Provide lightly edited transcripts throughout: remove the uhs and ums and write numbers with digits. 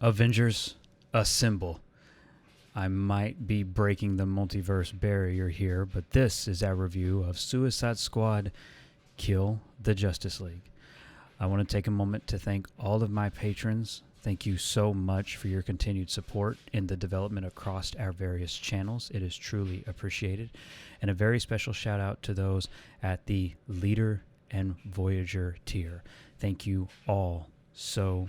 Avengers Assemble. I might be breaking the multiverse barrier here, but this is our review of Suicide Squad Kill the Justice League. I want to take a moment to thank all of my patrons. Thank you so much for your continued support in the development across our various channels. It is truly appreciated. And a very special shout out to those at the Leader and Voyager tier. Thank you all so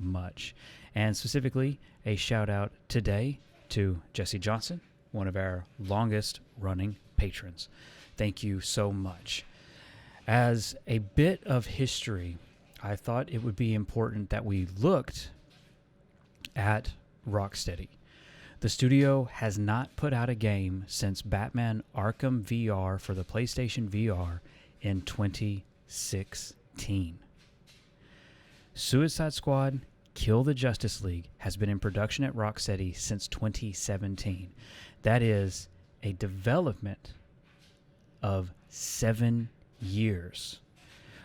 much. And specifically, a shout out today to Jesse Johnson, one of our longest running patrons. Thank you so much. As a bit of history, I thought it would be important that we looked at Rocksteady. The studio has not put out a game since Batman Arkham VR for the PlayStation VR in 2016. Suicide Squad Kill the Justice League has been in production at Rocksteady since 2017. That is a development of 7 years.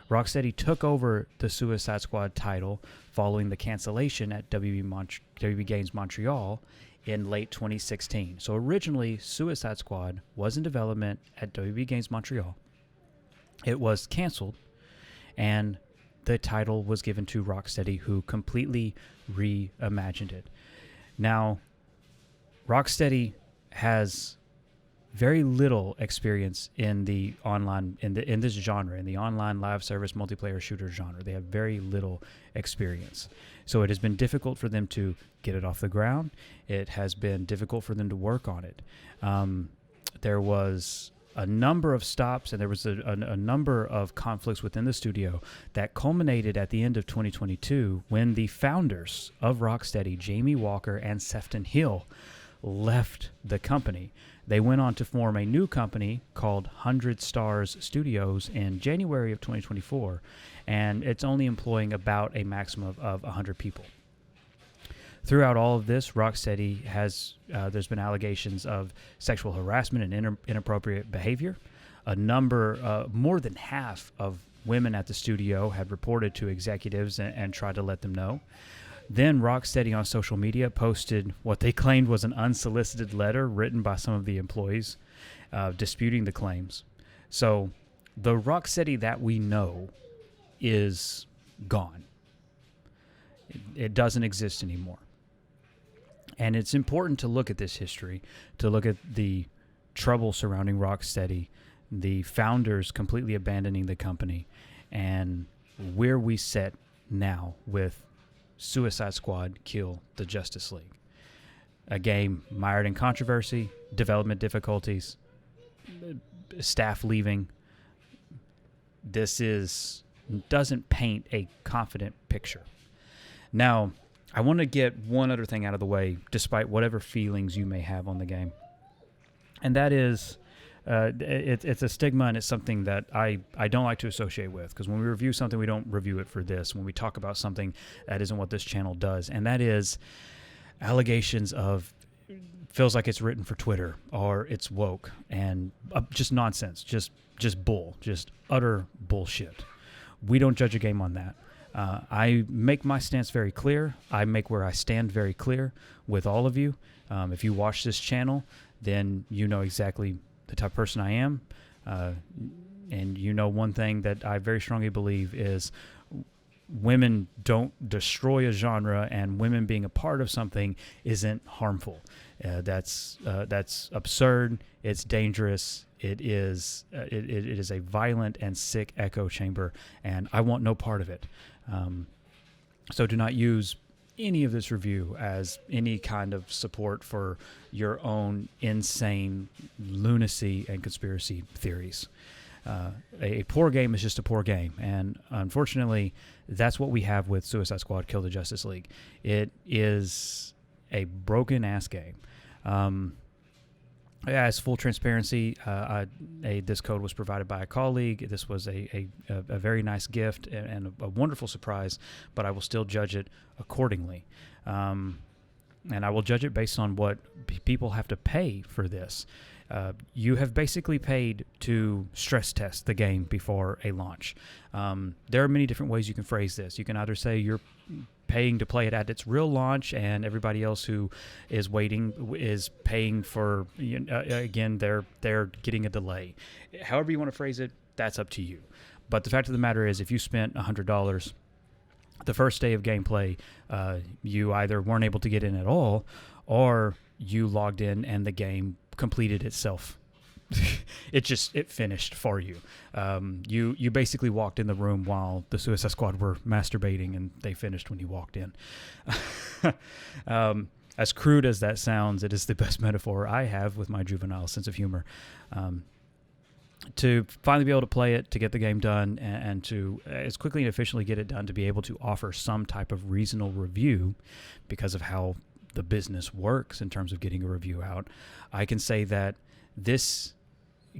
Rocksteady took over the Suicide Squad title following the cancellation at WB Games Montreal in late 2016. So originally, Suicide Squad was in development at WB Games Montreal. It was canceled, and the title was given to Rocksteady, who completely reimagined it. Now, Rocksteady has very little experience in the online in this genre, in the online live service multiplayer shooter genre. They have very little experience. So it has been difficult for them to get it off the ground. It has been difficult for them to work on it. There was a number of stops, and there was a number of conflicts within the studio that culminated at the end of 2022 when the founders of Rocksteady, Jamie Walker and Sefton Hill, left the company. They went on to form a new company called 100 Stars Studios in January of 2024, and it's only employing about a maximum of 100 people. Throughout all of this, Rocksteady has, there's been allegations of sexual harassment and inappropriate behavior. More than half of women at the studio had reported to executives and tried to let them know. Then Rocksteady on social media posted what they claimed was an unsolicited letter written by some of the employees disputing the claims. So the Rocksteady that we know is gone. It doesn't exist anymore. And it's important to look at this history, to look at the trouble surrounding Rocksteady, the founders completely abandoning the company, and where we sit now with Suicide Squad Kill the Justice League. A game mired in controversy, development difficulties, staff leaving. This doesn't paint a confident picture. Now, I want to get one other thing out of the way, despite whatever feelings you may have on the game. And that is, it's a stigma, and it's something that I don't like to associate with, because when we review something, we don't review it for this. When we talk about something, that isn't what this channel does. And that is allegations of, feels like it's written for Twitter, or it's woke, and just nonsense, just bull, just utter bullshit. We don't judge a game on that. I make my stance very clear. I make where I stand very clear with all of you. If you watch this channel, then you know exactly the type of person I am. And you know one thing that I very strongly believe is women don't destroy a genre, and women being a part of something isn't harmful. That's absurd. It's dangerous. It is a violent and sick echo chamber, and I want no part of it. So do not use any of this review as any kind of support for your own insane lunacy and conspiracy theories. A poor game is just a poor game, and unfortunately, that's what we have with Suicide Squad Kill the Justice League. It is a broken-ass game. As full transparency, this code was provided by a colleague. This was a very nice gift and a wonderful surprise, but I will still judge it accordingly. And I will judge it based on what people have to pay for this. You have basically paid to stress test the game before a launch. There are many different ways you can phrase this. You can either say you're paying to play it at its real launch, and everybody else who is waiting is paying for, again, they're getting a delay. However you want to phrase it, that's up to you. But the fact of the matter is, if you spent $100 the first day of gameplay, you either weren't able to get in at all, or you logged in and the game completed itself. It finished for you. You basically walked in the room while the Suicide Squad were masturbating, and they finished when you walked in. As crude as that sounds, it is the best metaphor I have with my juvenile sense of humor. To finally be able to play it, to get the game done, and to as quickly and efficiently get it done, to be able to offer some type of reasonable review because of how the business works in terms of getting a review out, I can say that this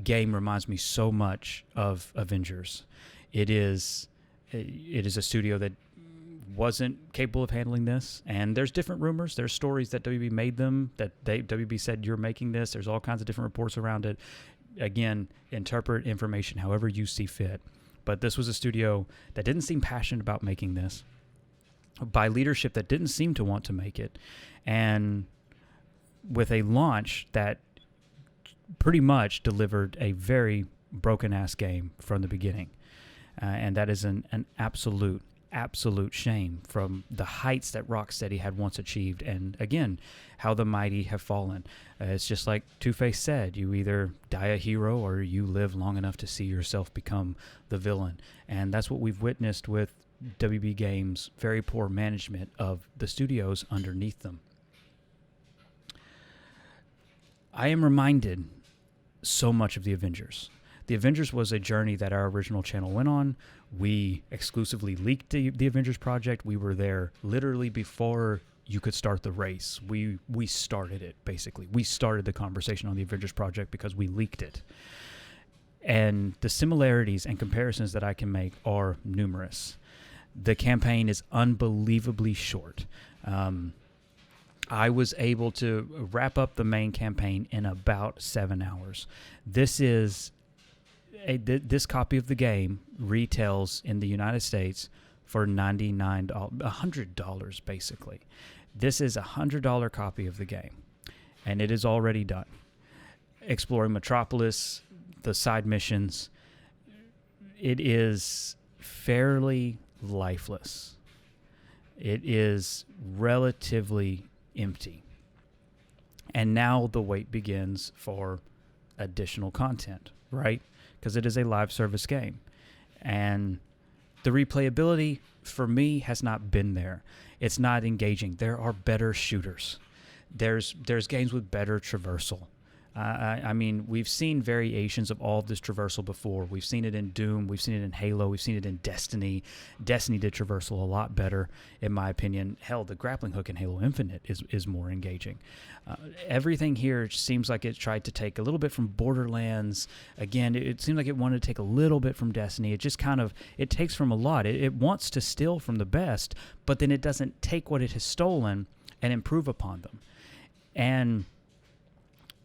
game reminds me so much of Avengers. It is a studio that wasn't capable of handling this, and there's different rumors, there's stories that WB made them, that WB said you're making this. There's all kinds of different reports around it. Again, interpret information however you see fit. But this was a studio that didn't seem passionate about making this, by leadership that didn't seem to want to make it, and with a launch that pretty much delivered a very broken-ass game from the beginning. And that is an absolute shame from the heights that Rocksteady had once achieved, and again, how the mighty have fallen. It's just like Two-Face said, you either die a hero or you live long enough to see yourself become the villain. And that's what we've witnessed with WB Games' very poor management of the studios underneath them. I am reminded so much of the Avengers. The Avengers was a journey that our original channel went on. We exclusively leaked the Avengers project. We were there literally before you could start the race. We started it, basically. We started the conversation on the Avengers project because we leaked it. And the similarities and comparisons that I can make are numerous. The campaign is unbelievably short. I was able to wrap up the main campaign in about 7 hours. This copy of the game retails in the United States for $100 basically. This is a $100 copy of the game, and it is already done. Exploring Metropolis, the side missions, it is fairly lifeless. It is relatively empty. And now the wait begins for additional content, right? Because it is a live service game. And the replayability for me has not been there. It's not engaging. There are better shooters. There's games with better traversal. I mean, we've seen variations of all of this traversal before. We've seen it in Doom. We've seen it in Halo. We've seen it in Destiny. Destiny did traversal a lot better, in my opinion. Hell, the grappling hook in Halo Infinite is more engaging. Everything here seems like it tried to take a little bit from Borderlands. Again, it seemed like it wanted to take a little bit from Destiny. It just it takes from a lot. It wants to steal from the best, but then it doesn't take what it has stolen and improve upon them. And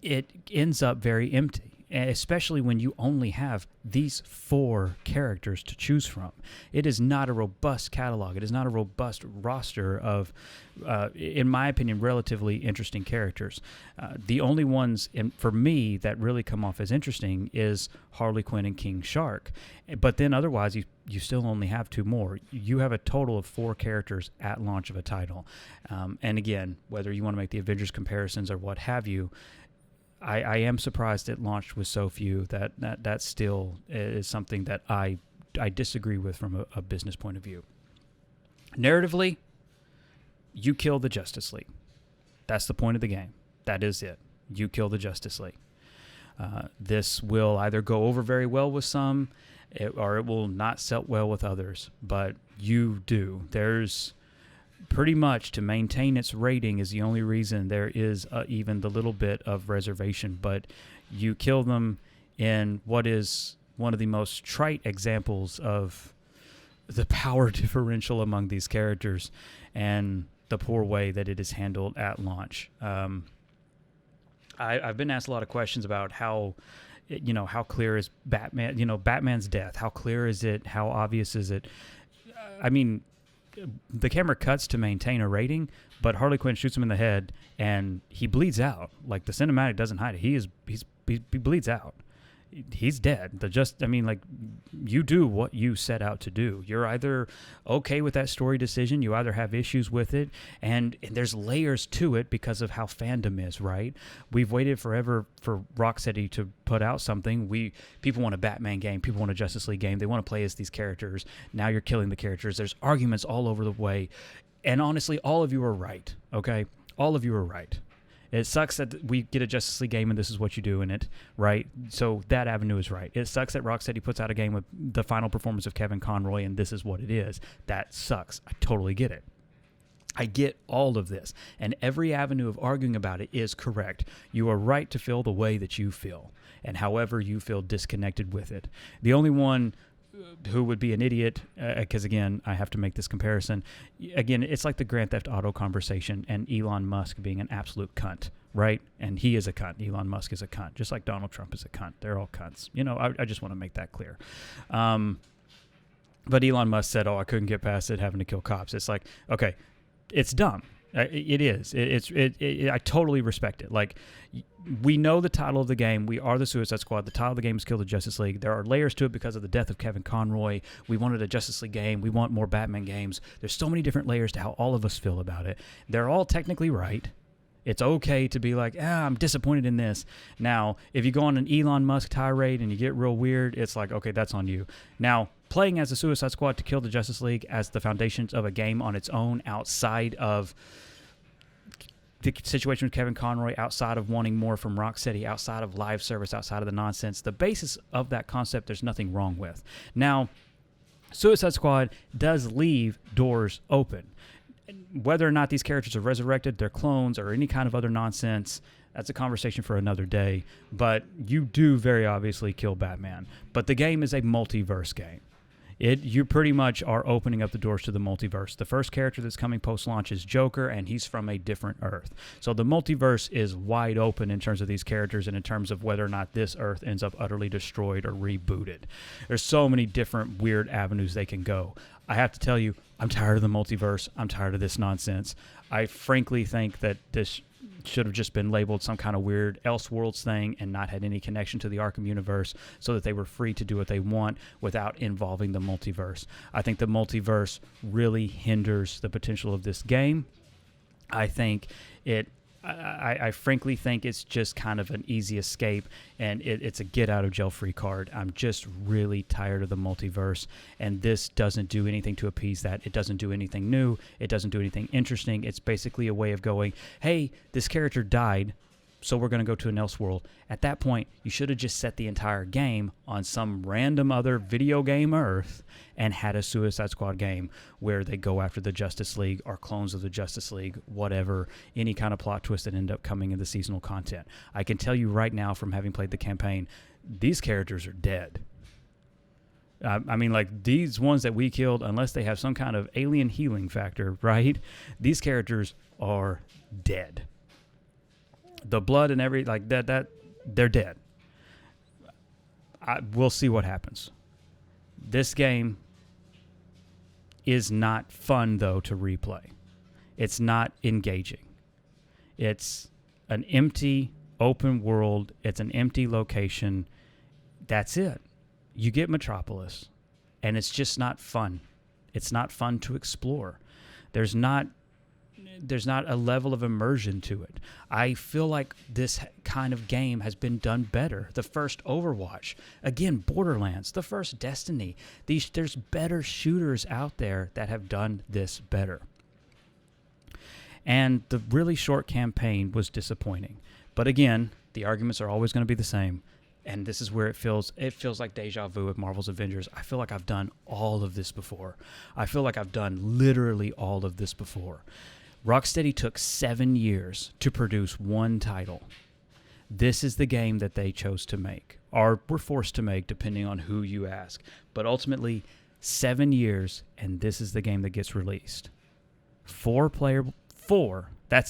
it ends up very empty, especially when you only have these 4 characters to choose from. It is not a robust catalog. It is not a robust roster of, in my opinion, relatively interesting characters. The only ones, for me, that really come off as interesting is Harley Quinn and King Shark. But then otherwise, you still only have 2 more. You have a total of 4 characters at launch of a title. And again, whether you want to make the Avengers comparisons or what have you, I am surprised it launched with so few. That still is something that I disagree with from a business point of view. Narratively, you kill the Justice League. That's the point of the game. That is it. You kill the Justice League. This will either go over very well with some, or it will not sell well with others. But you do. There's pretty much, to maintain its rating is the only reason there is even the little bit of reservation. But you kill them in what is one of the most trite examples of the power differential among these characters and the poor way that it is handled at launch. I've been asked a lot of questions about how, how clear is Batman, Batman's death? How clear is it? How obvious is it? I mean, the camera cuts to maintain a rating, but Harley Quinn shoots him in the head and he bleeds out. Like, the cinematic doesn't hide it. He bleeds out. He's dead. You do what you set out to do. You're either okay with that story decision, you either have issues with it, and there's layers to it because of how fandom is, right? We've waited forever for Rocksteady to put out something. People want a Batman game, people want a Justice League game, they want to play as these characters. Now you're killing the characters. There's arguments all over the way, and honestly, all of you are right, okay? All of you are right. It sucks that we get a Justice League game and this is what you do in it, right? So that avenue is right. It sucks that Rocksteady puts out a game with the final performance of Kevin Conroy and this is what it is. That sucks. I totally get it. I get all of this. And every avenue of arguing about it is correct. You are right to feel the way that you feel and however you feel disconnected with it. The only one who would be an idiot, because again, I have to make this comparison. Again, it's like the Grand Theft Auto conversation and Elon Musk being an absolute cunt, right? And he is a cunt. Elon Musk is a cunt, just like Donald Trump is a cunt. They're all cunts. I just want to make that clear. But Elon Musk said, I couldn't get past it having to kill cops. It's like, okay, it's dumb. It is. I totally respect it. Like, we know the title of the game. We are the Suicide Squad. The title of the game is Kill the Justice League. There are layers to it because of the death of Kevin Conroy. We wanted a Justice League game. We want more Batman games. There's so many different layers to how all of us feel about it. They're all technically right. It's okay to be like, I'm disappointed in this. Now, if you go on an Elon Musk tirade and you get real weird, it's like, okay, that's on you. Now, playing as the Suicide Squad to kill the Justice League as the foundations of a game on its own, outside of the situation with Kevin Conroy, outside of wanting more from Rocksteady, outside of live service, outside of the nonsense, the basis of that concept, there's nothing wrong with. Now, Suicide Squad does leave doors open. Whether or not these characters are resurrected, they're clones, or any kind of other nonsense, that's a conversation for another day. But you do very obviously kill Batman. But the game is a multiverse game. You pretty much are opening up the doors to the multiverse. The first character that's coming post-launch is Joker, and he's from a different Earth. So the multiverse is wide open in terms of these characters and in terms of whether or not this Earth ends up utterly destroyed or rebooted. There's so many different weird avenues they can go. I have to tell you, I'm tired of the multiverse. I'm tired of this nonsense. I frankly think that this should have just been labeled some kind of weird Elseworlds thing and not had any connection to the Arkham universe so that they were free to do what they want without involving the multiverse. I think the multiverse really hinders the potential of this game. I think I frankly think it's just kind of an easy escape, and it's a get-out-of-jail-free card. I'm just really tired of the multiverse, and this doesn't do anything to appease that. It doesn't do anything new. It doesn't do anything interesting. It's basically a way of going, hey, this character died, so we're going to go to an Elseworld. At that point, you should have just set the entire game on some random other video game Earth and had a Suicide Squad game where they go after the Justice League or clones of the Justice League, whatever, any kind of plot twist that end up coming in the seasonal content. I can tell you right now from having played the campaign, these characters are dead. Like these ones that we killed, unless they have some kind of alien healing factor, right? These characters are dead. The blood and that they're dead. We'll see what happens. This game is not fun, though, to replay. It's not engaging. It's an empty open world. It's an empty location. That's it. You get Metropolis, and it's just not fun. It's not fun to explore. There's not a level of immersion to it. I feel like this kind of game has been done better. The first Overwatch, again, Borderlands, the first Destiny. There's better shooters out there that have done this better. And the really short campaign was disappointing. But again, the arguments are always going to be the same. And this is where it feels like deja vu with Marvel's Avengers. I feel like I've done all of this before. I feel like I've done literally all of this before. Rocksteady took 7 years to produce one title. This is the game that they chose to make, or were forced to make, depending on who you ask. But ultimately, 7 years, and this is the game that gets released. That's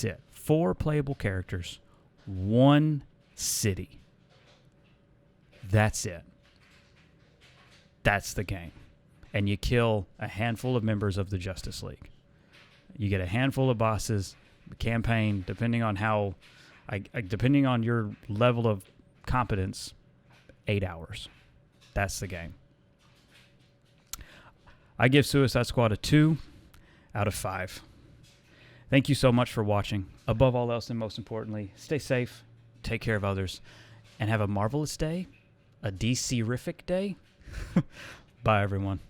it. 4 playable characters, one city. That's it. That's the game. And you kill a handful of members of the Justice League. You get a handful of bosses. The campaign, depending on depending on your level of competence, 8 hours. That's the game. I give Suicide Squad a 2 out of 5. Thank you so much for watching. Above all else and most importantly, stay safe, take care of others, and have a marvelous day, a DC-rific day. Bye, everyone.